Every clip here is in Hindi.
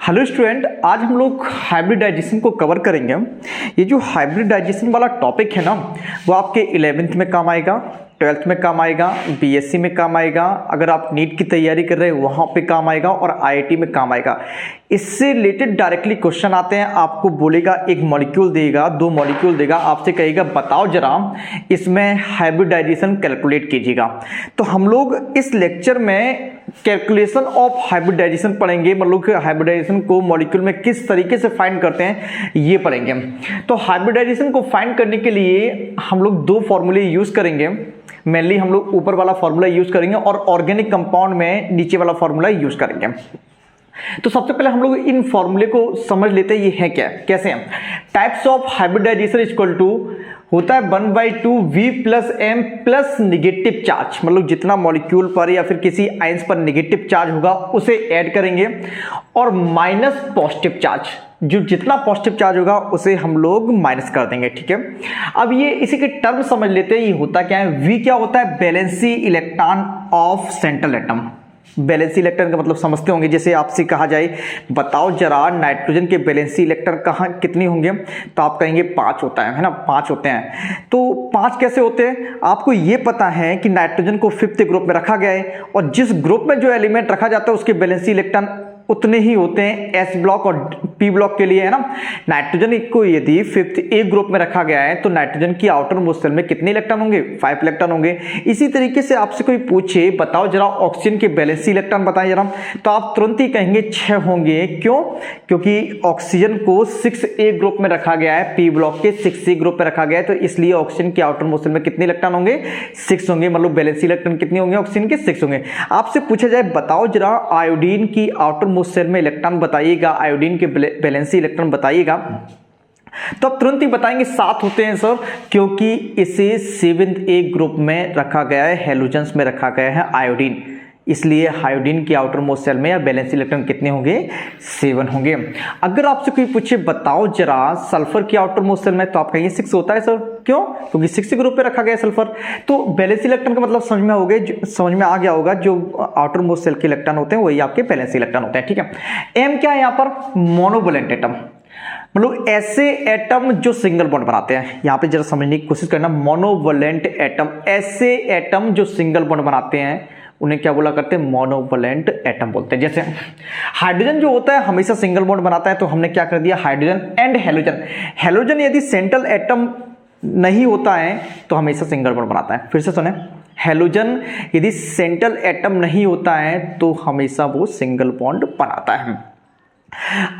हेलो स्टूडेंट, आज हम लोग हाइब्रिडाइजेशन को कवर करेंगे। ये जो हाइब्रिडाइजेशन वाला टॉपिक है ना, वो आपके 11th में काम आएगा, 12th में काम आएगा, बीएससी में काम आएगा, अगर आप नीट की तैयारी कर रहे हैं वहाँ पे काम आएगा और आईआईटी में काम आएगा। इससे रिलेटेड डायरेक्टली क्वेश्चन आते हैं। आपको बोलेगा एक मॉलिक्यूल देगा, दो मॉलिक्यूल देगा, आपसे कहेगा बताओ जरा इसमें हाइब्रिडाइजेशन कैलकुलेट कीजिएगा। तो हम लोग इस लेक्चर में कैलकुलेशन ऑफ हाइब्रिडाइजेशन पढ़ेंगे, मतलब कि हाइब्रिडाइजेशन को मॉलिक्यूल में किस तरीके से फाइंड करते हैं ये पढ़ेंगे। तो हाइब्रिडाइजेशन को फाइंड करने के लिए हम लोग दो फॉर्मूले यूज करेंगे। मेनली हम लोग ऊपर वाला फॉर्मूला यूज करेंगे और ऑर्गेनिक कंपाउंड में नीचे वाला फॉर्मूला यूज करेंगे। तो सबसे पहले हम लोग इन फॉर्मूले को समझ लेते हैं, ये है क्या, कैसे हैं। Types of hybridization equal to होता है 1/2 V plus M plus negative charge, मतलब जितना मॉलिक्यूल पर या फिर किसी आयंस पर निगेटिव चार्ज होगा उसे ऐड करेंगे, और माइनस पॉजिटिव चार्ज, जो जितना पॉजिटिव चार्ज होगा उसे हम लोग माइनस कर देंगे। ठीक है, अब ये इसी के टर्म समझ लेते हैं। ये होता क्या है, V क्या होता है, valency electron of central atom. Valency electron का मतलब समझते होंगे, जैसे आपसे कहा जाए बताओ जरा नाइट्रोजन के वैलेंसी इलेक्ट्रॉन कहाँ कितने होंगे, तो आप कहेंगे 5 होता है ना, 5 होते हैं। तो 5 कैसे होते हैं, आपको ये पता है कि नाइट्रोजन को 5th ग्रुप में रखा गया है, और जिस ग्रुप में जो एलिमेंट रखा जाता है उसके वैलेंसी इलेक्ट्रॉन उतने ही होते हैं एस ब्लॉक और पी ब्लॉक के लिए, है ना। नाइट्रोजन को यदि 5th ए ग्रुप में रखा गया है तो नाइट्रोजन की आउटर मोस्ट शेल में कितने इलेक्ट्रॉन होंगे, 5 इलेक्ट्रॉन होंगे। इसी तरीके से आपसे कोई पूछे बताओ जरा ऑक्सीजन के वैलेंसी इलेक्ट्रॉन बताएं जरा, तो आप तुरंत ही कहेंगे 6 होंगे। क्यों, क्योंकि ऑक्सीजन को 6A ग्रुप में रखा गया है, पी ब्लॉक के 6C ग्रुप में रखा गया है, तो इसलिए ऑक्सीजन की आउटर मोस्ट शेल में कितने इलेक्ट्रॉन होंगे, 6 होंगे, मतलब वैलेंसी इलेक्ट्रॉन कितने होंगे ऑक्सीजन के, 6 होंगे। आपसे पूछा जाए बताओ जरा आयोडीन की आउटर सेल में इलेक्ट्रॉन बताइएगा, आयोडीन के वैलेंसी इलेक्ट्रॉन बताइएगा, तो आप तुरंत ही बताएंगे 7 होते हैं सर, क्योंकि इसे 7th A ग्रुप में रखा गया है, हैलोजेंस में रखा गया है आयोडीन, इसलिए आयोडीन की आउटर मोस्ट शेल में या वैलेंसी इलेक्ट्रॉन कितने होंगे, 7 होंगे। अगर आपसे कोई पूछे बताओ जरा सल्फर की आउटर मोस्ट शेल में, तो आप कहेंगे 6 होता है सर। क्यों, क्योंकि 6 ग्रुप पे रखा गया है सल्फर। तो वैलेंसी इलेक्ट्रॉन का मतलब समझ में आ गया होगा, जो आउटर मोस्ट शेल के इलेक्ट्रॉन होते हैं वही आपके वैलेंसी इलेक्ट्रॉन होते हैं। ठीक है, एम क्या है यहाँ पर, मोनोवैलेंट एटम, मतलब ऐसे एटम जो सिंगल बॉन्ड बनाते हैं। यहां पे जरा समझने की कोशिश करना, मोनोवैलेंट एटम, ऐसे एटम जो सिंगल बॉन्ड बनाते हैं उन्हें क्या बोला करते हैं, मोनोवैलेंट एटम बोलते हैं। जैसे हाइड्रोजन जो होता है हमेशा सिंगल बॉन्ड बनाता है, तो हमने क्या कर दिया, हाइड्रोजन एंड हैलोजन। हैलोजन यदि सेंट्रल एटम नहीं होता है तो हमेशा सिंगल बॉन्ड बनाता है। फिर से सुने, हैलोजन यदि सेंट्रल एटम नहीं होता है तो हमेशा वो सिंगल बॉन्ड बनाता है।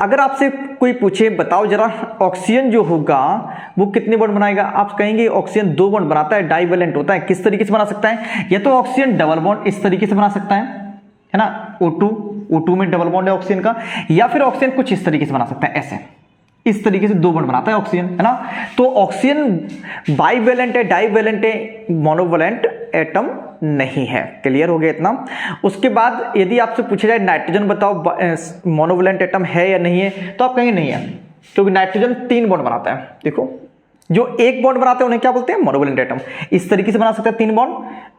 अगर आपसे कोई पूछे बताओ जरा ऑक्सीजन जो होगा वो कितने बॉन्ड बनाएगा, आप कहेंगे ऑक्सीजन 2 बॉन्ड बनाता है, डाइवैलेंट होता है। किस तरीके से बना सकता है, या तो ऑक्सीजन डबल बॉन्ड इस तरीके से बना सकता है ना, O2 में डबल बॉन्ड है ऑक्सीजन का, या फिर ऑक्सीजन कुछ इस तरीके से बना सकता है, ऐसे इस तरीके से 2 बॉन्ड बनाता है ऑक्सीजन, है ना। तो ऑक्सीजन बाइवैलेंट है, डाइवैलेंट है, मोनोवैलेंट एटम नहीं है। क्लियर हो गया इतना। उसके बाद यदि आपसे पूछा जाए नाइट्रोजन बताओ मोनोवैलेंट एटम है या नहीं है, तो आप कहेंगे नहीं है, क्योंकि नाइट्रोजन 3 बॉन्ड बनाता है। देखो जो 1 बॉन्ड बनाते हैं उन्हें क्या बोलते हैं, मोनोवैलेंट एटम। इस तरीके से बना सकता है 3 बॉन्ड,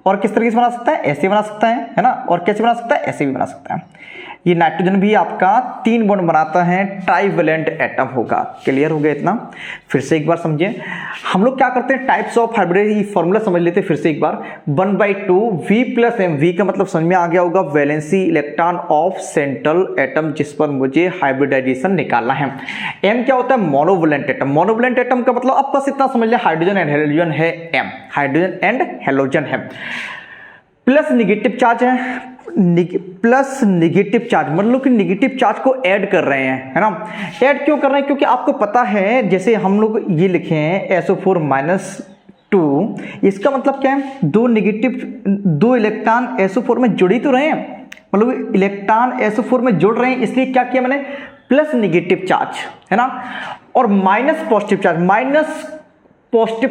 और किस तरीके से बना सकता है, ऐसे बना सकता है ना, और कैसे बना सकता है, ऐसे भी बना सकता है। ये नाइट्रोजन भी आपका 3 बॉन्ड बनाता है, ट्राइवैलेंट एटम होगा। क्लियर हो गया इतना। फिर से एक बार समझिए, हम लोग क्या करते हैं, टाइप्स ऑफ हाइब्रिडाइजेशन फॉर्मूला समझ लेते हैं फिर से एक बार। 1/2 V प्लस M, V का मतलब समझ में आ गया होगा, valency electron of central atom जिस पर मुझे हाइब्रिडाइजेशन निकालना है। M क्या होता है, मोनोवैलेंट एटम। मोनोवैलेंट एटम का मतलब अब बस इतना समझ लिया, हाइड्रोजन एंड हैलोजन है M, हाइड्रोजन एंड हैलोजन है। प्लस निगेटिव चार्ज है, प्लस निगेटिव चार्ज मतलब कि निगेटिव चार्ज को ऐड कर रहे हैं, है ना। ऐड क्यों कर रहे हैं, क्योंकि आपको पता है जैसे हम लोग ये लिखे हैं SO4-2, इसका मतलब क्या है, 2 इलेक्ट्रॉन SO4 में जुड़ ही तो रहे हैं, मतलब इलेक्ट्रॉन SO4 में जुड़ रहे हैं, इसलिए क्या किया मैंने, प्लस निगेटिव चार्ज, है ना, और minus positive charge. Minus positive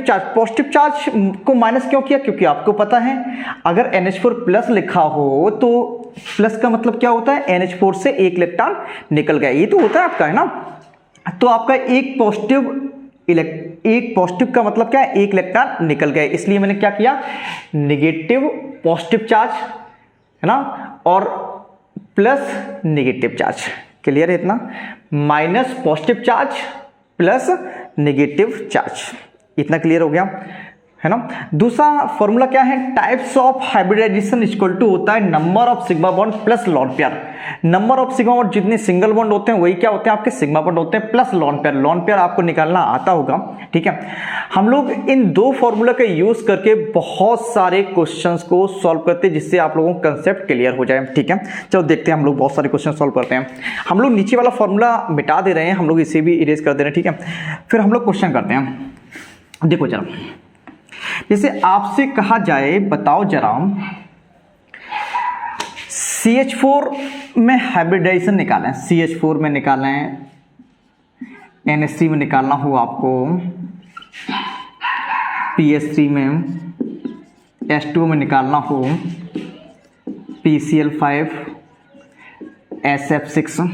charge को माइनस क्यों किया, क्योंकि आपको पता है अगर NH4 प्लस लिखा हो तो प्लस का मतलब क्या होता है, NH4 से 1 इलेक्ट्रॉन निकल गया, ये तो होता है आपका, है ना। तो आपका एक पॉजिटिव का मतलब क्या है, 1 इलेक्ट्रॉन निकल गया, इसलिए मैंने क्या किया, निगेटिव पॉजिटिव चार्ज, है ना, और प्लस निगेटिव चार्ज। क्लियर है इतना? Minus positive charge plus negative charge, इतना क्लियर हो गया है ना। दूसरा फॉर्मूला क्या है, types of hybridization equal to होता है number of sigma bond plus lone pair. Number of sigma bond जितने सिंगल बॉन्ड होते हैं वही क्या होते हैं आपके सिग्मा बॉन्ड होते हैं plus lone pair. Lone pair आपको निकालना आता होगा, ठीक है। हम लोग इन दो फॉर्मूला का यूज करके बहुत सारे क्वेश्चंस को सॉल्व करते हैं जिससे आप लोगों को कंसेप्ट क्लियर हो जाए, ठीक है। चलो देखते हैं, हम लोग बहुत सारे क्वेश्चन सॉल्व करते हैं। हम लोग नीचे वाला फॉर्मूला मिटा दे रहे हैं, हम लोग इसे भी इरेज कर दे रहे हैं, ठीक है। फिर हम लोग क्वेश्चन करते हैं। देखो जरा, जैसे आपसे कहा जाए बताओ जरा CH4 में हाइब्रिडाइजेशन निकालें, CH4 में निकालना है, NH3 में निकालना हो आपको, PH3 में, H2 में निकालना हो, PCl5, SF6,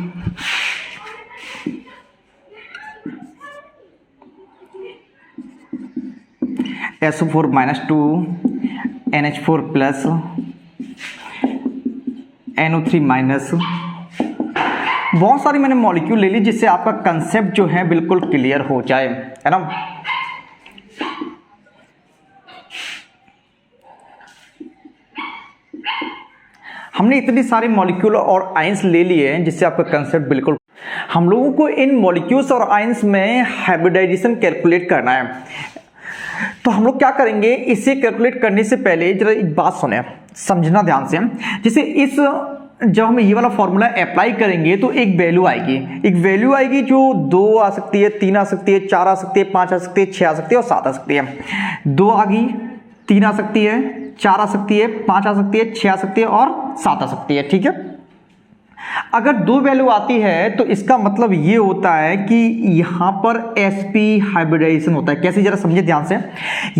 SO4-2, NH4 plus, NO3 minus. बहुत सारी मैंने मॉलिक्यूल ले ली जिससे आपका कंसेप्ट जो है बिल्कुल क्लियर हो जाए, है ना। हमने इतनी सारी मॉलिक्यूल और आयंस ले लिए हैं जिससे आपका कंसेप्ट बिल्कुल, हम लोगों को इन मॉलिक्यूल्स और आयंस में हाइब्रिडाइजेशन कैलकुलेट करना है। तो हम लोग क्या करेंगे, इसे कैलकुलेट करने से पहले जरा एक बात सुने, समझना ध्यान से। जैसे इस जब हम ये वाला फॉर्मूला अप्लाई करेंगे तो एक वैल्यू आएगी, जो 2 आ सकती है, 3 आ सकती है, 4 आ सकती है, 5 आ सकती है, 6 आ सकती है और 7 आ सकती है। 2 आ गई, 3 आ सकती है, 4 आ सकती है, 5 आ सकती है, 6 आ सकती है और 7 आ सकती है, ठीक है। अगर 2 वैल्यू आती है तो इसका मतलब ये होता है कि यहां पर sp हाइब्रिडाइजेशन होता है। कैसे, जरा समझिए ध्यान से।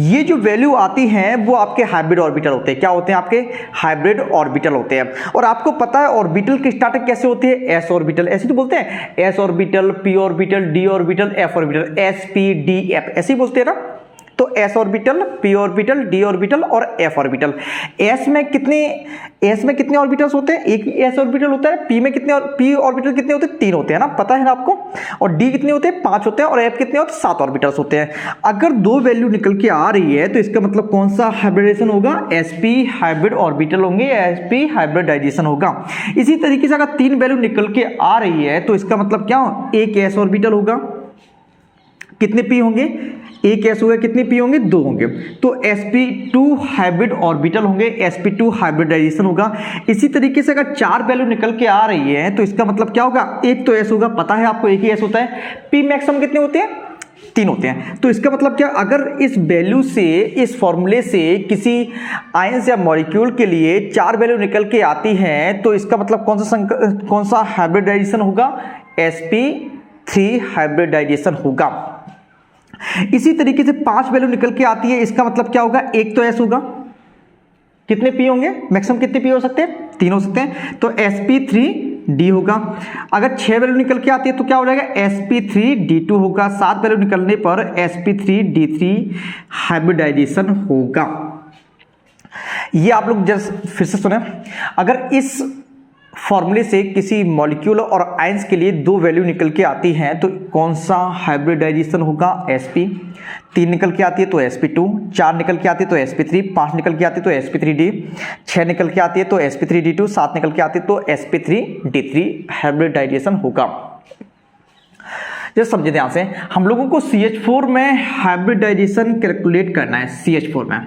ये जो वैल्यू आती है वो आपके हाइब्रिड ऑर्बिटल होते हैं। क्या होते हैं आपके हाइब्रिड ऑर्बिटल होते हैं। और आपको पता है ऑर्बिटल की स्टार्टिंग कैसे होती है, s ऑर्बिटल, ऐसे तो बोलते हैं, s orbital, p orbital, d orbital, f orbital, sp d f, ऐसे ही बोलते हैं ना। तो s orbital, p orbital, d orbital और f ऑर्बिटल। s में कितने ऑर्बिटल्स होते हैं, एक s ऑर्बिटल होता है। p ऑर्बिटल कितने होते हैं, 3 होते हैं ना, पता है ना आपको। और d कितने होते हैं, 5 होते हैं। और f कितने होते हैं, 7 ऑर्बिटल्स होते हैं। अगर 2 वैल्यू निकल के आ रही है तो इसका मतलब कौन सा हाइब्रिडाइजेशन होगा, sp हाइब्रिड ऑर्बिटल होंगे, sp हाइब्रिडाइजेशन होगा। इसी तरीके से अगर 3 वैल्यू निकल के आ रही है तो इसका मतलब क्या, एक s ऑर्बिटल होगा, कितने p होंगे, एक s होगा, कितने p होंगे, 2 होंगे। तो sp2 हाइब्रिड ऑर्बिटल होंगे, sp2 हाइब्रिडाइजेशन होगा। इसी तरीके से अगर 4 वैल्यू निकल के आ रही है तो इसका मतलब क्या होगा, एक तो s होगा, पता है आपको एक ही s होता है। p मैक्सिमम कितने होते हैं, 3 होते हैं। तो इसका मतलब क्या, अगर इस वैल्यू से, इस फॉर्मूले से किसी आयंस या मॉलिक्यूल के लिए 4 वैल्यू निकल के आती है तो इसका मतलब कौन सा हाइब्रिडाइजेशन होगा, sp3 हाइब्रिडाइजेशन होगा। इसी तरीके से 5 वैल्यू निकल के आती है, इसका मतलब क्या होगा, एक तो s होगा, कितने p होंगे, मैक्सिमम कितने p हो सकते हैं, 3 हो सकते हैं। तो sp3d होगा। अगर 6 वैल्यू निकल के आती है तो क्या हो जाएगा, sp3d2 होगा। 7 वैल्यू निकलने पर sp3d3 हाइब्रिडाइजेशन होगा। ये आप लोग जस्ट फिर से सुने, अगर इस फॉर्मूले से किसी मॉलिक्यूल और आयंस के लिए 2 वैल्यू निकल के आती हैं तो कौन सा हाइब्रिडाइजेशन होगा, sp। 3 निकल के आती है तो sp2, 4 निकल के आती है तो sp3, 5 निकल के आती है तो sp3d, 6 निकल के आती है तो sp3d2, 7 निकल के आती है तो sp3d3 हाइब्रिडाइजेशन होगा। जैसे समझे ध्यान से, हम लोगों को CH4 में हाइब्रिडाइजेशन कैलकुलेट करना है। CH4 में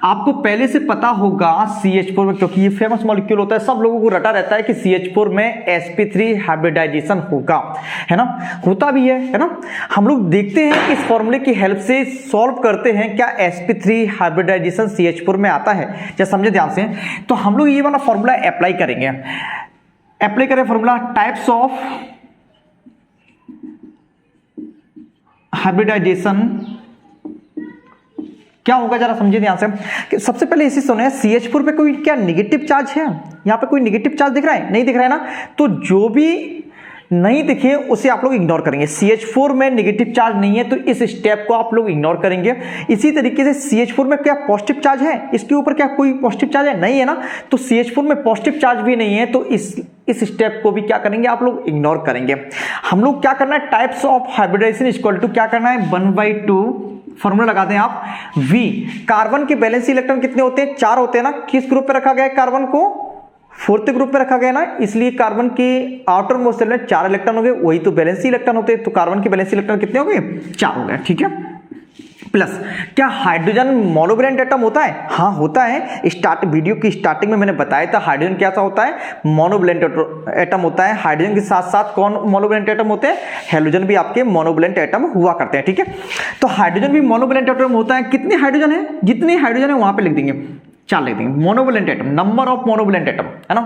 आपको पहले से पता होगा, CH4 में, क्योंकि ये फेमस मॉलिक्यूल होता है, सब लोगों को रटा रहता है कि CH4 में sp3 हाइब्रिडाइजेशन होगा, है ना, होता भी है ना। हम लोग देखते हैं इस फॉर्मूले की हेल्प से सॉल्व करते हैं क्या sp3 हाइब्रिडाइजेशन CH4 में आता है। जैसे समझे ध्यान से, तो हम लोग ये वाला फॉर्मूला अप्लाई करेंगे। अप्लाई करें फॉर्मूला, टाइप्स ऑफ हाइब्रिडाइजेशन क्या होगा, जरा समझिए ध्यान से। सबसे पहले इसी सुने, CH4 पे कोई क्या नेगेटिव चार्ज है, यहाँ पे कोई नेगेटिव चार्ज दिख रहा है, नहीं दिख रहा है ना। तो जो भी नहीं दिखे उसे आप लोग इग्नोर करेंगे। CH4 में नेगेटिव चार्ज नहीं है तो इस स्टेप को आप लोग इग्नोर करेंगे। इसी तरीके से CH4 में क्या पॉजिटिव चार्ज है, इसके ऊपर क्या कोई पॉजिटिव चार्ज है, नहीं है ना, तो CH4 में पॉजिटिव चार्ज भी नहीं है तो इस स्टेप को भी क्या करेंगे आप लोग इग्नोर करेंगे। हम लोग क्या करना है, types of hybridization equal to क्या करना है 1/2 फॉर्मूला लगाते हैं आप V। कार्बन के वैलेंसी इलेक्ट्रॉन कितने होते हैं, 4 होते हैं ना। किस ग्रुप पे रखा गया है, कार्बन को 4th ग्रुप पे रखा गया ना, इसलिए कार्बन के आउटर मोस्ट शेल में 4 इलेक्ट्रॉन हो गए, वही तो वैलेंसी इलेक्ट्रॉन होते हैं, तो कार्बन के वैलेंसी इलेक्ट्रॉन कितने हो गए, 4 हो गए, ठीक है। प्लस क्या हाइड्रोजन मोनोवैलेंट एटम होता है, हाँ होता है। वीडियो की स्टार्टिंग में मैंने बताया था हाइड्रोजन क्या सा होता है, मोनोवैलेंट एटम होता है। हाइड्रोजन के साथ साथ कौन मोनोवैलेंट एटम होते हैं, हेलोजन भी आपके मोनोवैलेंट एटम हुआ करते हैं, ठीक है। तो हाइड्रोजन भी मोनोवैलेंट एटम होता है। कितने हाइड्रोजन है, जितने हाइड्रोजन है वहां पे लिख देंगे 4 लिख देंगे, monovalent atom, number of monovalent atom, है ना।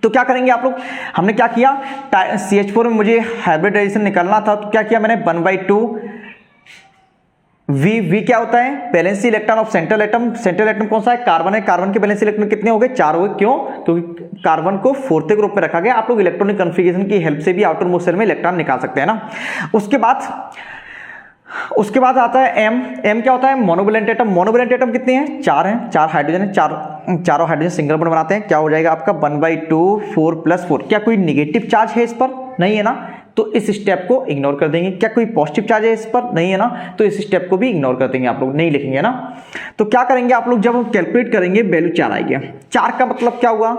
तो क्या करेंगे आप लोग, हमने क्या किया, CH4 में मुझे हाइब्रिडाइजेशन निकालना था तो क्या किया मैंने 1/2 V क्या होता है, valency electron of central atom. Central atom कौन सा है, कार्बन है। कार्बन के वैलेंसी इलेक्ट्रॉन कितने हो गए, 4 हो गए। क्यों, क्योंकि कार्बन को 4th ग्रुप में रखा गया। आप लोग इलेक्ट्रॉनिक कन्फिगरेशन की हेल्प से भी आउटर मोस्ट शेल में इलेक्ट्रॉन निकाल सकते हैं ना। उसके बाद आता है M क्या होता है, मोनोवैलेंट एटम। मोनोवैलेंट एटम कितने हैं, 4 हैं, 4 हाइड्रोजन है, चारों हाइड्रोजन सिंगल बॉन्ड बनाते हैं। क्या हो जाएगा आपका 1/2 4 + 4। क्या कोई नेगेटिव चार्ज है इस पर, नहीं है ना, तो इस स्टेप को इग्नोर कर देंगे। क्या कोई पॉजिटिव चार्ज है इस पर, नहीं है ना, तो इस स्टेप को भी इग्नोर कर देंगे, आप लोग नहीं लिखेंगे ना। तो क्या करेंगे आप लोग, जब हम कैलकुलेट करेंगे वैल्यू 4 आएगी। 4 का मतलब क्या हुआ,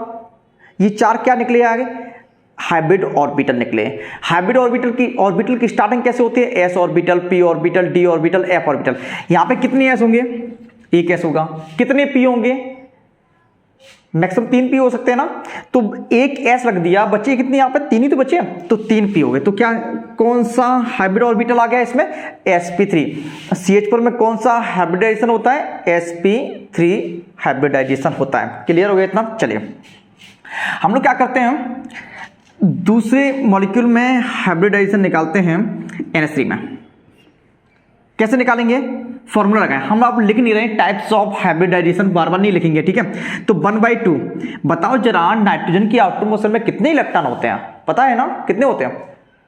ये 4 क्या निकले आगे, हाइब्रिड ऑर्बिटल निकले। हाइब्रिड ऑर्बिटल की स्टार्टिंग कैसे होती है, s orbital, p orbital, d orbital, f orbital. यहां पे कितने s होंगे, एक s होगा। कितने p होंगे, मैक्सिमम 3 p हो सकते हैं ना, तो एक s रख दिया, बचे कितने यहाँ पे, 3 ही तो बचे, तो 3 p हो गए। तो क्या कौन सा हाइब्रिड ऑर्बिटल आ गया इसमें, sp3। CH4 में कौन सा हाइब्रिडाइजेशन होता है, sp3 हाइब्रिडाइजेशन होता है। क्लियर हो गया इतना। चलिए हम लोग क्या करते हैं, दूसरे मॉलिक्यूल में हाइब्रिडाइजेशन निकालते हैं NH3 में। कैसे निकालेंगे, फॉर्मूला लगाएं। हम आप लिख नहीं रहे टाइप्स ऑफ हाइब्रिडाइजेशन, बार बार नहीं लिखेंगे, ठीक है। तो 1/2 बताओ जरा, नाइट्रोजन की आउटर मोस्ट शेल में कितने इलेक्ट्रॉन होते हैं, पता है ना, कितने होते हैं,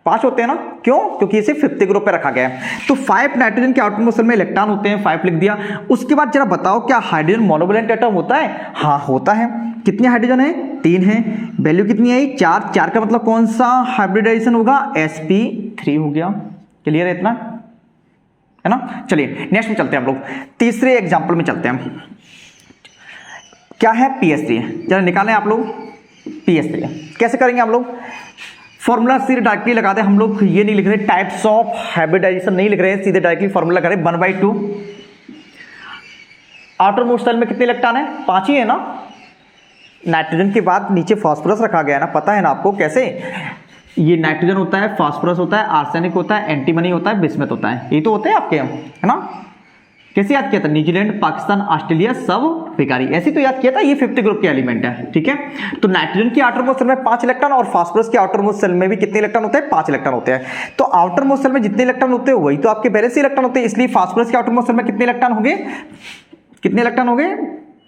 5 होते हैं ना। क्यों, क्योंकि इसे 5th ग्रुप पे रखा गया है। तो 5 नाइट्रोजन के आउटर मोस्ट शेल में इलेक्ट्रॉन होते हैं, 5 लिख दिया। उसके बाद जरा बताओ क्या हाइड्रोजन मोनोवैलेंट एटम होता है, हाँ होता है। कितने हाइड्रोजन है, 3 है। वैल्यू कितनी आई, 4। 4 का मतलब कौन सा हाइब्रिडाइजेशन होगा, sp3 हो गया। क्लियर है इतना, है ना। चलिए नेक्स्ट में चलते हैं हम लोग, तीसरे एग्जांपल में चलते हैं। क्या है, PS3। जरा निकालें आप लोग PS3। कैसे करेंगे हम लोग, फॉर्मूला सीधे डायरेक्टली लगा दे। हम लोग ये नहीं लिख रहे टाइप्स ऑफ हाइब्रिडाइजेशन, नहीं लिख रहे, सीधे डायरेक्टली फॉर्मूला लगा रहे। 1/2 आउटर मोस्ट शेल में कितने इलेक्ट्रॉन है, 5 ही है ना। नाइट्रोजन के बाद नीचे फास्फोरस रखा गया है ना, पता है ना आपको कैसे, ये नाइट्रोजन होता है, फास्फोरस होता है, आर्सेनिक होता है, एंटीमनी होता है, बिस्मथ होता है, ये तो होते हैं आपके, है ना। कैसे याद किया था, न्यूजीलैंड, पाकिस्तान, ऑस्ट्रेलिया, सब बेकारी, ऐसे तो याद किया था। ये 5th ग्रुप के एलिमेंट है, ठीक है। तो नाइट्रोजन की आउटर मोस्ट शेल में 5 इलेक्ट्रॉन और फास्फोरस के आउटर मोस्ट शेल में भी कितने इलेक्ट्रॉन होते हैं, 5 इलेक्ट्रॉन होते हैं। तो आउटर मोस्ट शेल में जितने इलेक्ट्रॉन होते हैं वही तो आपके वैलेंसी इलेक्ट्रॉन होते हैं, इसलिए फास्फोरस के आउटर मोस्ट शेल में कितने इलेक्ट्रॉन होंगे, कितने इलेक्ट्रॉन होंगे,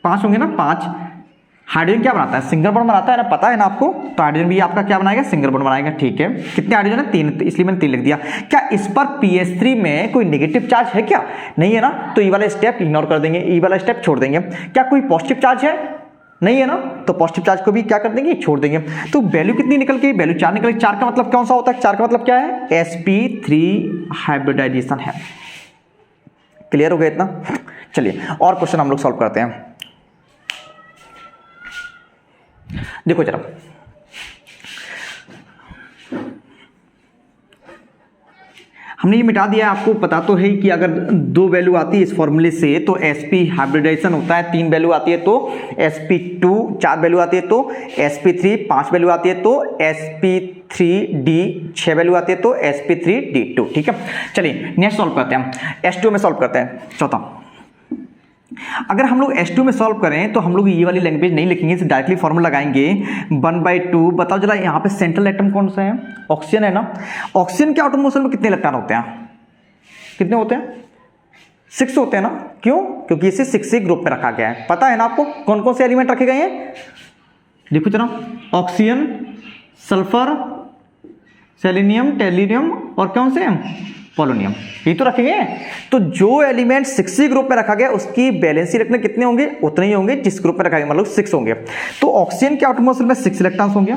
5 होंगे ना, 5। हाइड्रोजन क्या बनाता है, सिंगल बॉन्ड बनाता है ना, पता है ना आपको। तो हाइड्रोजन भी आपका क्या बनाएगा, सिंगल बॉन्ड बनाएगा, ठीक है। कितने हाइड्रोजन है, 3, तो इसलिए मैंने 3 लिख दिया। क्या इस पर PS3 में कोई नेगेटिव चार्ज है क्या, नहीं है ना, तो ई वाला स्टेप इग्नोर कर देंगे, ई वाला स्टेप छोड़ देंगे। क्या कोई पॉजिटिव चार्ज है, नहीं है ना, तो पॉजिटिव चार्ज को भी क्या कर देंगे, छोड़ देंगे। तो वैल्यू कितनी निकल गई, वैल्यू 4 निकल गई। 4 का मतलब कौन सा होता है, 4 का मतलब क्या है, sp3 हाइब्रिडाइजेशन है। क्लियर हो गया इतना। चलिए और क्वेश्चन हम लोग सॉल्व करते हैं। देखो जरा, हमने ये मिटा दिया, आपको पता तो है कि अगर 2 वैल्यू आती है इस फॉर्मूले से तो sp हाइब्रिडाइजेशन होता है, 3 वैल्यू आती है तो sp2, 4 वैल्यू आती है तो sp3, 5 वैल्यू आती है तो sp3d, 6 वैल्यू आती है तो sp3d2, ठीक है। चलिए नेक्स्ट सॉल्व करते हैं, S2 में सॉल्व करते हैं। चौथा, अगर हम लोग S2 में सॉल्व करें तो हम लोग ये वाली लैंग्वेज नहीं लिखेंगे, डायरेक्टली फॉर्मूला लगाएंगे 1/2। बताओ जरा यहाँ पे सेंट्रल एटम कौन सा है, ऑक्सीजन है ना। ऑक्सीजन के आउटर मोस्ट शेल में कितने इलेक्ट्रॉन होते हैं, कितने होते हैं, 6 होते हैं ना। क्यों, क्योंकि इसे 6 ग्रुप में रखा गया है। पता है ना आपको कौन कौन से एलिमेंट रखे गए हैं, देखो जरा, ऑक्सीजन, सल्फर, सेलेनियम, टेल्यूरियम और कौन से पोलोनियम, ये तो रखेंगे। तो जो एलिमेंट 6 ग्रुप में रखा गया उसकी वैलेंसी इलेक्ट्रॉन कितने होंगे, उतने ही होंगे जिस ग्रुप में रखा गया, मतलब 6 होंगे। तो ऑक्सीजन के आटम में 6 इलेक्ट्रॉन्स होंगे।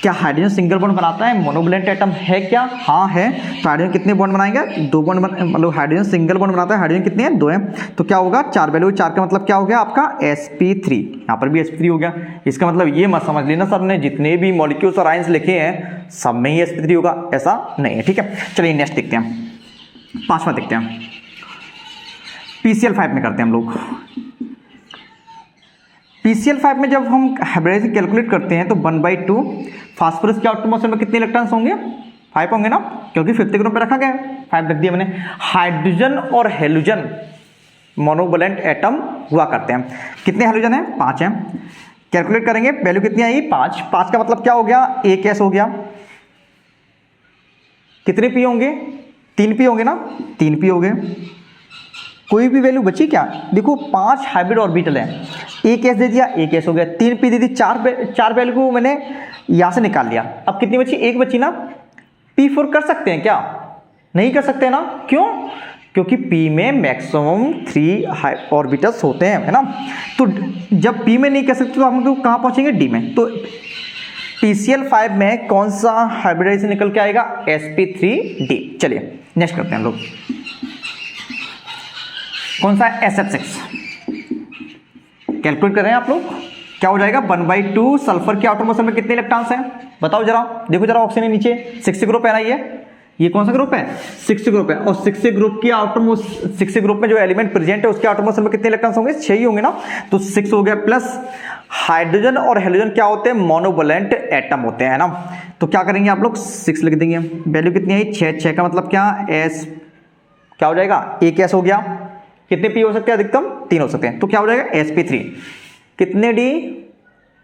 क्या हाइड्रोजन सिंगल बॉन्ड बनाता है, मोनोवैलेंट एटम है क्या, हाँ है। तो हाइड्रोजन कितने बॉन्ड बनाएंगे, 2 बॉन्ड, मतलब हाइड्रोजन सिंगल बॉन्ड बनाता है, हाइड्रोजन कितने हैं, 2 हैं। तो क्या होगा, 4 वैल्यू, 4 का मतलब क्या हो गया आपका sp3, यहाँ पर भी sp3 हो गया। इसका मतलब ये मत समझ लेना सर ने जितने भी मॉलिक्यूल्स और आयंस लिखे हैं सब में ही sp3 होगा, ऐसा नहीं है, ठीक है। चलिए नेक्स्ट देखते हैं, 5वां देखते हैं, PCl5 में करते हैं हम लोग। PCl5 में जब हम हाइब्रिडाइजेशन कैलकुलेट करते हैं तो 1/2 फास्फोरस के आउटर मोशन में कितने इलेक्ट्रॉन्स होंगे, 5 होंगे ना, क्योंकि 5th ग्रुप पे रखा गया है, 5 रख दिया मैंने। हाइड्रोजन और हेलोजन मोनोवैलेंट एटम हुआ करते हैं। कितने हेलोजन है, 5 हैं। कैलकुलेट करेंगे, वैल्यू कितनी आई, 5। 5 का मतलब क्या हो गया, एक एस हो गया। कितने पी होंगे, 3 पी होंगे ना, 3 पी हो गए। कोई भी वैल्यू बची क्या, देखो 5 हाइब्रिड ऑर्बिटल है, एक एस दे दिया, एक एस हो गया, 3 पी दे दी, 4 वैल्यू को मैंने यहां से निकाल लिया। अब कितनी बची, एक बची ना। P4 कर सकते हैं क्या, नहीं कर सकते ना, क्यों, क्योंकि P में मैक्सिमम 3 ऑर्बिटल्स होते हैं, है ना। तो जब P में नहीं कर सकते तो हम लोग कहां पहुंचेंगे, D में। तो PCl5 में कौन सा हाइब्रिडाइजेशन निकल के आएगा, sp3d। चलिए नेक्स्ट करते हैं हम लोग, कौन सा है, SF6। कैलकुलेट कर रहे हैं आप लोग, क्या हो जाएगा, 1/2 सल्फर के आउटर मोशन में कितने इलेक्ट्रॉन्स हैं, बताओ जरा, देखो जरा ऑक्सीजन नीचे 6 ग्रुप है ना, ये कौन सा ग्रुप है, 6 ग्रुप है। और 6 ग्रुप की आउटर मोशन, 6 ग्रुप में जो एलिमेंट प्रेजेंट है उसके आउटर मोशन में कितने इलेक्ट्रॉन्स होंगे, 6 ही होंगे ना। तो 6 हो गया, प्लस हाइड्रोजन और हेलोजन क्या होते हैं, मोनोवैलेंट एटम होते हैं ना। तो क्या करेंगे आप लोग, 6 लिख देंगे। वैल्यू कितनी आई, 6। 6 का मतलब क्या, एस क्या हो जाएगा, एक एस हो गया। कितने पी हो सकते हैं, अधिकतम 3 हो सकते हैं। तो क्या हो जाएगा, sp3। कितने डी,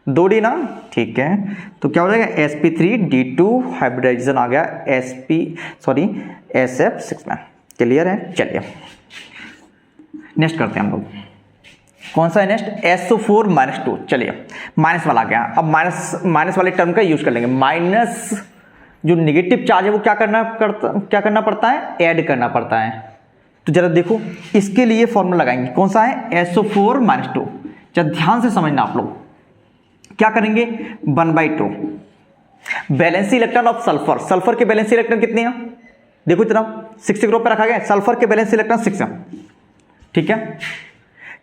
2 डी ना, ठीक है। तो क्या हो जाएगा, sp3d2 हाइब्रिडाइजेशन आ गया SF6 में। क्लियर है, चलिए नेक्स्ट करते हैं हम लोग, कौन सा है नेक्स्ट, SO4-2। चलिए माइनस वाला आ गया। अब माइनस वाले टर्म का यूज कर लेंगे। माइनस जो नेगेटिव चार्ज है वो क्या करना पड़ता है, ऐड करना पड़ता है। तो जरा देखो, इसके लिए फॉर्मूला लगाएंगे, कौन सा है, SO4-2। जरा ध्यान से समझना आप लोग, क्या करेंगे, 1/2 valency electron of sulphur. Sulphur के वैलेंसी इलेक्ट्रॉन कितने हैं, देखो इतना 6 ग्रुप पे रखा गया, सल्फर के वैलेंसी इलेक्ट्रॉन 6 है, ठीक है।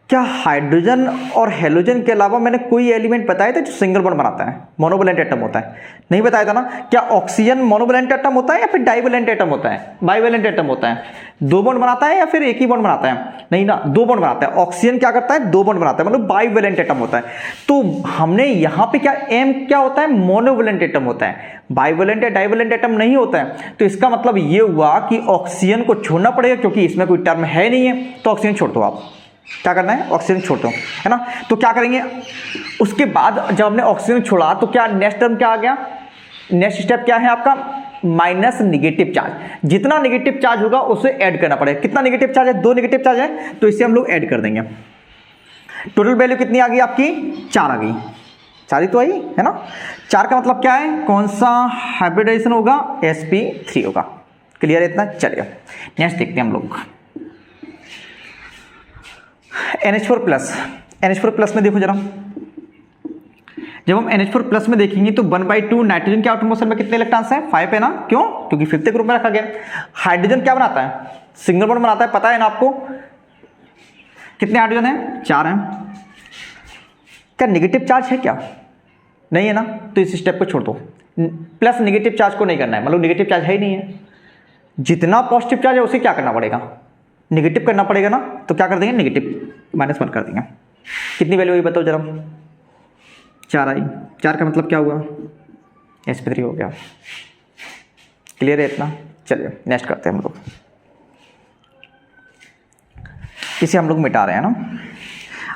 क्या हाइड्रोजन और हेलोजन के अलावा मैंने कोई एलिमेंट बताया था जो सिंगल बॉन्ड बनाता है, मोनोवैलेंट एटम होता है, नहीं बताया था ना। क्या ऑक्सीजन मोनोवैलेंट एटम होता है या फिर डाइवैलेंट एटम होता है, बाइवैलेंट एटम होता है, 2 बॉन्ड बनाता है या फिर एक ही बॉन्ड बनाता है, नहीं ना, 2 बॉन्ड बनाता है। ऑक्सीजन क्या करता है, 2 बॉन्ड बनाता है, मतलब बाइवैलेंट एटम होता है। तो हमने यहां पे क्या, एम क्या होता है, मोनोवैलेंट एटम होता है, बाइवैलेंट या डाइवैलेंट एटम नहीं होता है। तो इसका मतलब ये हुआ कि ऑक्सीजन को छोड़ना पड़ेगा, क्योंकि इसमें कोई टर्म है नहीं है, तो ऑक्सीजन छोड़ दो आप, क्या करना है, ऑक्सीजन छोड़ दो, है ना। तो क्या करेंगे, उसके बाद जब हमने ऑक्सीजन छोड़ा तो क्या नेक्स्ट टर्म क्या आ गया, नेक्स्ट स्टेप क्या है आपका, माइनस नेगेटिव चार्ज। जितना नेगेटिव चार्ज होगा उसे ऐड करना पड़ेगा। कितना नेगेटिव चार्ज है, 2 नेगेटिव चार्ज है, तो इसे हम लोग ऐड कर देंगे। टोटल वैल्यू कितनी आ गई आपकी, 4 आ गई, 4 ही तो आई है ना। 4 का मतलब क्या है, कौन सा हाइब्रिडाइजेशन होगा, sp3 होगा। क्लियर है इतना, चलिए नेक्स्ट देखते हैं हम लोग, NH4+ में देखो जरा, जब हम NH4+ में देखेंगे तो 1/2 नाइट्रोजन के आउटर मोशन में कितने इलेक्ट्रॉन्स हैं, 5 है ना, क्यों, क्योंकि 5th ग्रुप में रखा गया। हाइड्रोजन क्या बनाता है, सिंगल बॉन्ड बनाता है, पता है ना आपको। कितने हाइड्रोजन हैं, 4 हैं। क्या नेगेटिव चार्ज है क्या, नहीं है ना, तो इस स्टेप को छोड़ दो। प्लस नेगेटिव चार्ज को नहीं करना है, मतलब नेगेटिव चार्ज है ही नहीं है। जितना पॉजिटिव चार्ज है उसे क्या करना पड़ेगा, नेगेटिव करना पड़ेगा ना। तो क्या कर देंगे, नेगेटिव -1 कर देंगे। कितनी वैल्यू हुई बताओ जरा, 4 आई। 4 का मतलब क्या हुआ, sp3 हो गया। क्लियर है इतना, चलिए नेक्स्ट करते हैं हम लोग। इसे हम लोग मिटा रहे हैं ना।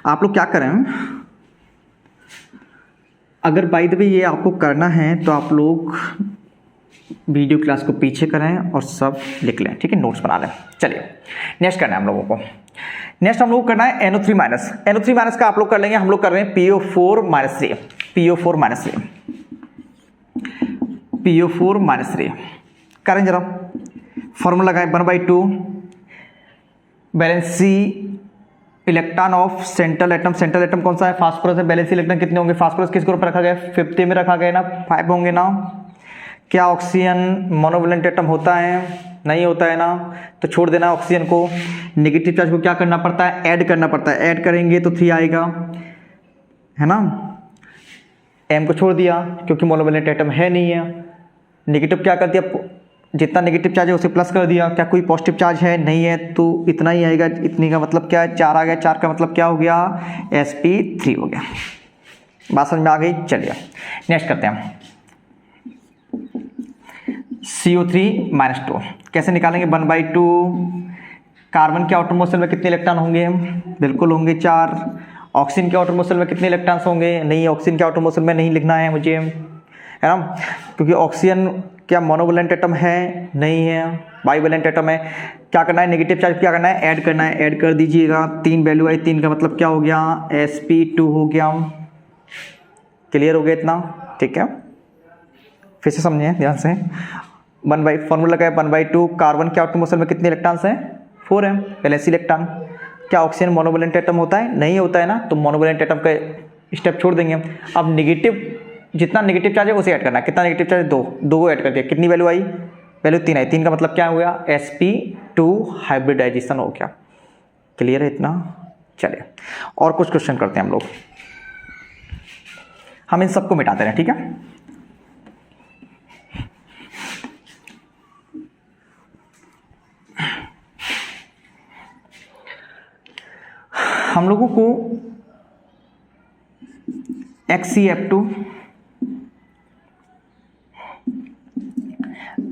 आप लोग क्या करें, अगर बाय द वे ये आपको करना है तो आप लोग वीडियो क्लास को पीछे करें और सब लिख लें, ठीक है, नोट्स बना लें। चलिए नेक्स्ट करना है हम लोगों को, नेक्स्ट हम लोग करना है NO3- का आप लोग कर लेंगे। हम लोग कर रहे हैं PO4-3 PO4-3 करें जरा, फॉर्मूला लगाएं 1/2 valency electron of central atom. Central atom कौन सा है? फास्फोरस है। वैलेंसी इलेक्ट्रॉन कितने होंगे? फास्फोरस किस ग्रुप पर रखा गया? 50 में रखा गया ना, 5 होंगे ना। क्या ऑक्सीजन मोनोवैलेंट एटम होता है? नहीं होता है ना, तो छोड़ देना ऑक्सीजन को। नेगेटिव चार्ज को क्या करना पड़ता है? ऐड करना पड़ता है। ऐड करेंगे तो 3 आएगा, है ना। M को छोड़ दिया क्योंकि मोनोवैलेंट एटम है नहीं है। नेगेटिव क्या कर दिया? जितना नेगेटिव चार्ज है उसे प्लस कर दिया। क्या कोई पॉजिटिव चार्ज है? नहीं है, तो इतना ही आएगा। इतनी का मतलब क्या है? 4 आ गया। 4 का मतलब क्या हो गया? sp3 हो गया। बात समझ में आ गई? चलिए नेक्स्ट करते हैं। CO3-2 कैसे निकालेंगे? 1/2 कार्बन के आउटर मोस्ट शेल में कितने इलेक्ट्रॉन होंगे? बिल्कुल होंगे 4। ऑक्सीजन के आउटर मोस्ट शेल में कितने इलेक्ट्रॉन्स होंगे? नहीं, ऑक्सीजन के आउटर मोस्ट शेल में नहीं लिखना है मुझे, है ना, क्योंकि ऑक्सीजन क्या मोनोवैलेंट एटम है? नहीं है, बाइवैलेंट एटम है। क्या करना है? नेगेटिव चार्ज क्या करना है? ऐड करना है। ऐड कर दीजिएगा। 3 वैल्यू आई, 3 का मतलब क्या हो गया? sp2 हो गया। क्लियर हो गया इतना? ठीक है, फिर से समझिए ध्यान से। फॉर्मूला का है 1/2 कार्बन के आउटर मोस्ट शेल में कितने इलेक्ट्रॉन्स हैं? 4 है, वैलेंसी इलेक्ट्रॉन। क्या ऑक्सीजन मोनोवैलेंट एटम होता है? नहीं होता है ना, तो मोनोवैलेंट एटम का स्टेप छोड़ देंगे। अब नेगेटिव, जितना नेगेटिव चार्ज है उसे ऐड करना है। कितना नेगेटिव चार्ज? 2 को ऐड कर दिया। कितनी वैल्यू आई? वैल्यू 3 आई। 3 का मतलब क्या हो गया? sp2 हाइब्रिडाइजेशन हो गया। क्लियर है इतना? चलिए और कुछ क्वेश्चन करते हैं हम लोग। हम इन सबको मिटाते रहे, ठीक है। हम लोगों को XeF2,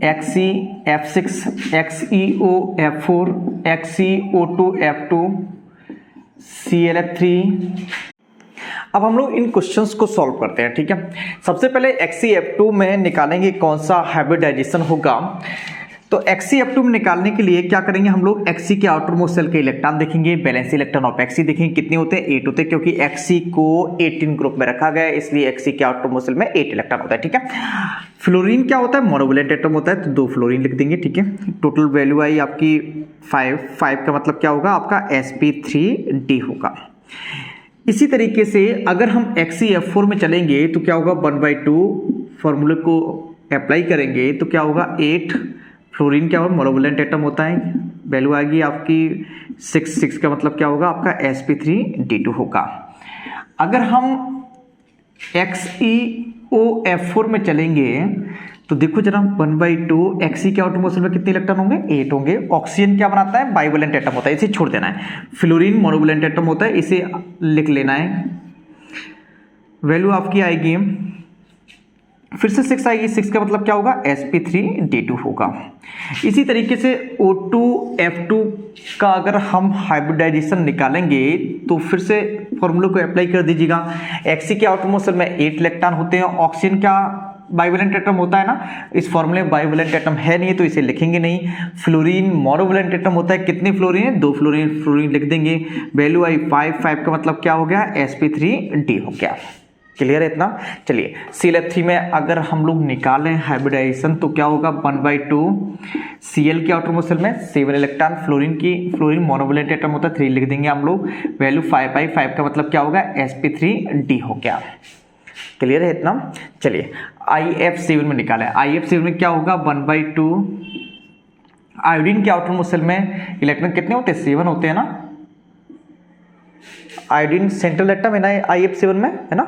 XeF6, XeOF4, XeO2F2, ClF3। अब हम लोग इन क्वेश्चंस को सॉल्व करते हैं, ठीक है। सबसे पहले XeF2 में निकालेंगे कौन सा हाइब्रिडाइजेशन होगा। तो XeF2 में निकालने के लिए क्या करेंगे हम लोग? Xe के आउटर मोस्ट शेल के इलेक्ट्रॉन देखेंगे, वैलेंसी इलेक्ट्रॉन ऑफ Xe देखेंगे, कितने होते हैं? 8 होते हैं, क्योंकि Xe को 18 ग्रुप में रखा गया है, इसलिए Xe के आउटर मोस्ट शेल में 8 इलेक्ट्रॉन होता है, ठीक है। फ्लोरीन क्या होता है? मोनोवैलेंट एटम होता है, तो 2 फ्लोरीन लिख देंगे, ठीक है। टोटल वैल्यू आई आपकी 5 का मतलब क्या होगा? आपका sp3d होगा। इसी तरीके से अगर हम XeF4 में चलेंगे तो क्या होगा? 1/2 फॉर्मूले को अप्लाई करेंगे तो क्या होगा? 8 फ्लोरीन क्या होगा? मोनोवैलेंट एटम होता है, वैल्यू आएगी आपकी 6 का मतलब क्या होगा? आपका sp3d2 होगा। अगर हम XeOF4 में चलेंगे तो देखो जरा 1/2 Xe के आउटर मोस्ट शेल में कितने इलेक्ट्रॉन होंगे? 8 होंगे। ऑक्सीजन क्या बनाता है? बाइवैलेंट एटम होता है, इसे छोड़ देना है। फ्लोरीन मोनोवैलेंट एटम होता है, इसे लिख लेना है। वैल्यू आपकी आएगी फिर से 6 आएगी। 6 का मतलब क्या होगा? sp3d2 होगा। इसी तरीके से O2F2 का अगर हम हाइब्रिडाइजेशन निकालेंगे तो फिर से फॉर्मूले को अप्लाई कर दीजिएगा। Xe के आउटर मोस्ट शेल में 8 इलेक्ट्रॉन होते हैं। ऑक्सीजन क्या बाइवैलेंट एटम होता है ना, इस फॉर्मूले में बाइवैलेंट एटम है नहीं तो इसे लिखेंगे नहीं। फ्लोरीन मोनोवैलेंट एटम होता है, कितने फ्लोरीन है? 2 फ्लोरीन लिख देंगे। वैल्यू आई 5 का मतलब क्या हो गया? sp3d हो गया। क्लियर है इतना? चलिए ClF3 में अगर हम लोग निकालें हाइब्रिडाइजेशन तो क्या होगा? 1/2 Cl के आउटर मोस्ट शेल में 7 इलेक्ट्रॉन, फ्लोरीन मोनोवैलेंट एटम होता है, 3 लिख देंगे हम लोग। वैल्यू 5 का मतलब क्या होगा? sp3d हो गया। क्लियर है इतना? चलिए IF7 में निकालें। IF7 में क्या होगा? 1/2 आयोडीन के आउटर मोस्ट शेल में इलेक्ट्रॉन कितने होते हैं? 7 होते हैं ना। आयोडीन सेंट्रल एटम है ना IF7 में, है ना।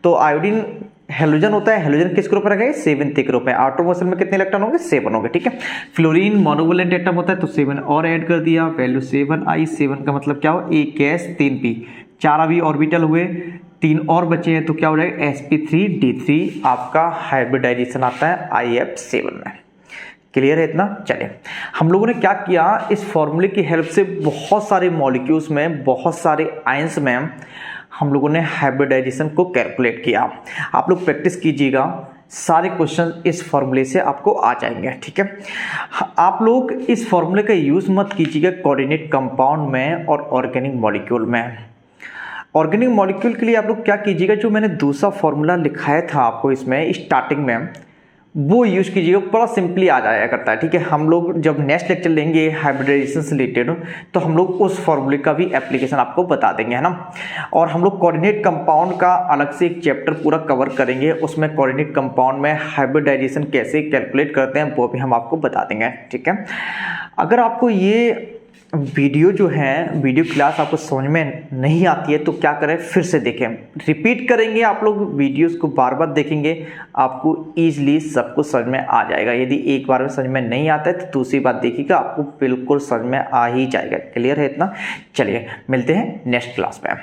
तो आयोडीन हेलोजन होता है, हेलोजन किस ग्रुप में रखा है? 7th ग्रुप में। आउटर मोस्ट शेल में कितने इलेक्ट्रॉन होंगे? 7 होंगे, ठीक है। फ्लोरीन मोनोवैलेंट एटम होता है, तो 7 और ऐड कर दिया। वैल्यू 7 आई। 7 का मतलब क्या हो? 1 गैस 3 p, 4 अभी ऑर्बिटल हुए, 3 और बचे हैं, तो क्या हो जाएगा? sp3d3 आपका हाइब्रिडाइजेशन आता है IF7 में। क्लियर है इतना? चलिए हम लोगों ने क्या किया, इस फॉर्मूले की हेल्प से बहुत सारे मॉलिक्यूल्स में, बहुत सारे आयंस में हम लोगों ने हाइब्रिडाइजेशन को कैलकुलेट किया। आप लोग प्रैक्टिस कीजिएगा, सारे क्वेश्चन इस फॉर्मूले से आपको आ जाएंगे, ठीक है। आप लोग इस फॉर्मूले का यूज मत कीजिएगा कोऑर्डिनेट कंपाउंड में और ऑर्गेनिक मॉलिक्यूल में। ऑर्गेनिक मॉलिक्यूल के लिए आप लोग क्या कीजिएगा, जो मैंने दूसरा फॉर्मूला लिखाया था आपको इसमें स्टार्टिंग में, वो यूज कीजिएगा, बड़ा सिंपली आ जाया करता है। ठीक है, हम लोग जब नेक्स्ट लेक्चर लेंगे हाइब्रिडाइजेशन से रिलेटेड तो हम लोग उस फॉर्मूले का भी एप्लीकेशन आपको बता देंगे, है ना। और हम लोग कोऑर्डिनेट कंपाउंड का अलग से एक चैप्टर पूरा कवर करेंगे, उसमें कोऑर्डिनेट कंपाउंड में हाइब्रिडाइजेशन कैसे कैलकुलेट करते हैं वो भी हम आपको बता देंगे। ठीक है, अगर आपको ये वीडियो जो है वीडियो क्लास आपको समझ में नहीं आती है तो क्या करें, फिर से देखें, रिपीट करेंगे, आप लोग वीडियोस को बार बार देखेंगे, आपको ईजिली सब कुछ समझ में आ जाएगा। यदि एक बार में समझ में नहीं आता है तो दूसरी बार देखिएगा, आपको बिल्कुल समझ में आ ही जाएगा। क्लियर है इतना? चलिए मिलते हैं नेक्स्ट क्लास में।